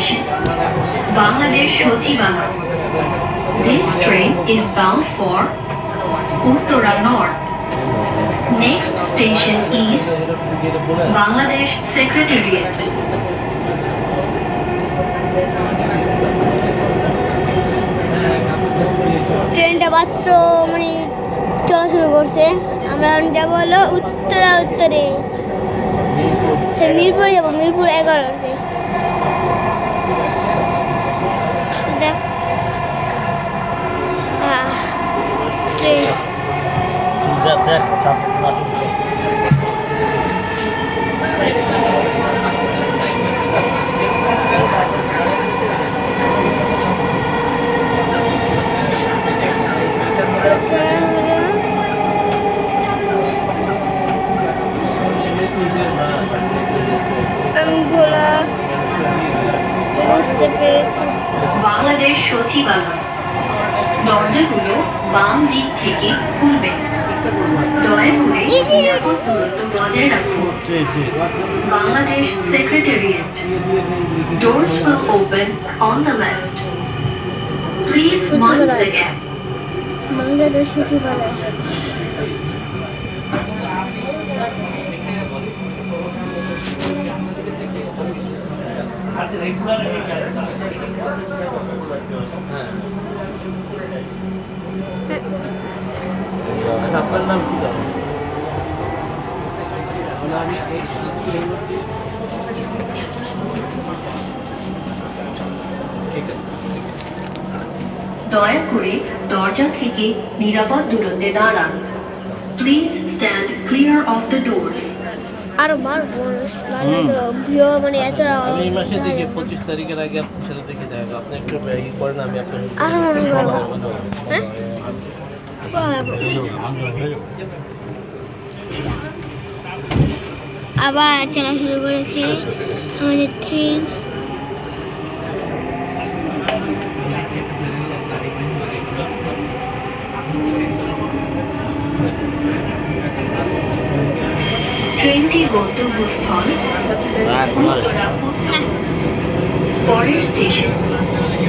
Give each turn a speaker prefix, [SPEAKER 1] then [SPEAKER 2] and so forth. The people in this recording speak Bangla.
[SPEAKER 1] station, Bangladesh Shotibaga. This train is bound for Uttara North. Next station is Bangladesh Secretariat.
[SPEAKER 2] ট্রেনটা মাত্র মানে চলা শুরু করছে। আমরা যাব হলো উত্তরে মিরপুর যাবো, মিরপুর 11-তে। বুঝতে পেরেছি।
[SPEAKER 1] বাংলাদেশ সচিবালয়। দরজাগুলো বাম দিক থেকে খুলবে। দয়া করে নিরাপদ দূরত্ব বজায় রাখুন। Bangladesh secretariat. Doors will open on the left. Please mind the gap.
[SPEAKER 2] Bangladesh সচিবালয়।
[SPEAKER 3] আপনার নাম কি?
[SPEAKER 1] দয়া করে দরজা থেকে নিরাপদ দূরত্বে দাঁড়ান। Please stand clear of the doors.
[SPEAKER 2] আরো ভিউ মানে এত
[SPEAKER 3] আমি এই মাসে থেকে 25 তারিখের আগে আপনার সাথে দেখে যাবো। আপনি একটু ই করেন, আমি আপনার
[SPEAKER 2] আরো মনে করব। হ্যাঁ আবার চলা শুরু করেছে আমাদের ট্রেন।
[SPEAKER 1] ট্রেনটির গন্তব্যস্থল উত্তরা। পরের স্টেশন